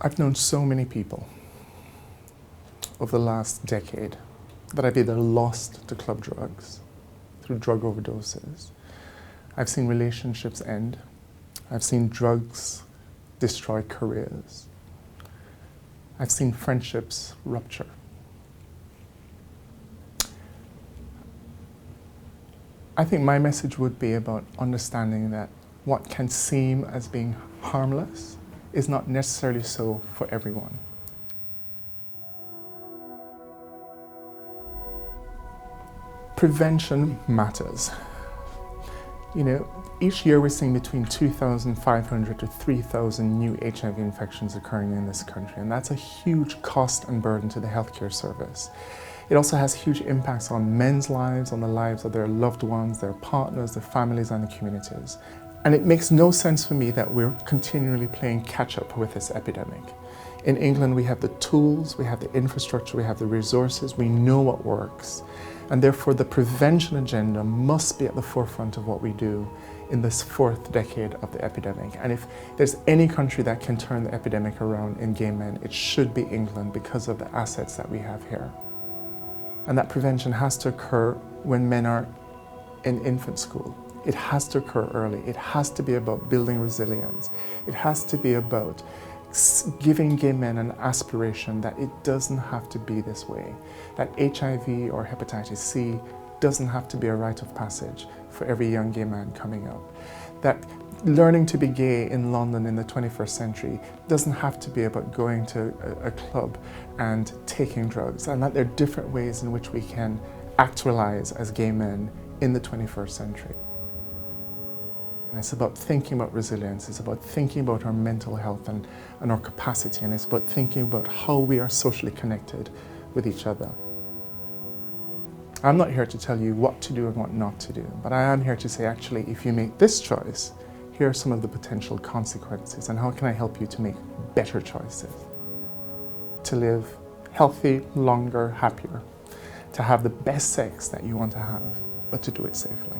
I've known so many people over the last decade that I've either lost to club drugs through drug overdoses. I've seen relationships end. I've seen drugs destroy careers. I've seen friendships rupture. I think my message would be about understanding that what can seem as being harmless is not necessarily so for everyone. Prevention matters. You know, each year we're seeing between 2,500 to 3,000 new HIV infections occurring in this country, and that's a huge cost and burden to the healthcare service. It also has huge impacts on men's lives, on the lives of their loved ones, their partners, their families, and the communities. And it makes no sense for me that we're continually playing catch-up with this epidemic. In England, we have the tools, we have the infrastructure, we have the resources, we know what works. And therefore, the prevention agenda must be at the forefront of what we do in this fourth decade of the epidemic. And if there's any country that can turn the epidemic around in gay men, it should be England because of the assets that we have here. And that prevention has to occur when men are in infant school. It has to occur early. It has to be about building resilience. It has to be about giving gay men an aspiration that it doesn't have to be this way, that HIV or hepatitis C doesn't have to be a rite of passage for every young gay man coming up, that learning to be gay in London in the 21st century doesn't have to be about going to a club and taking drugs, and that there are different ways in which we can actualize as gay men in the 21st century. And it's about thinking about resilience, it's about thinking about our mental health and our capacity, and it's about thinking about how we are socially connected with each other. I'm not here to tell you what to do and what not to do, but I am here to say, actually, if you make this choice, here are some of the potential consequences, and how can I help you to make better choices? To live healthy, longer, happier, to have the best sex that you want to have, but to do it safely.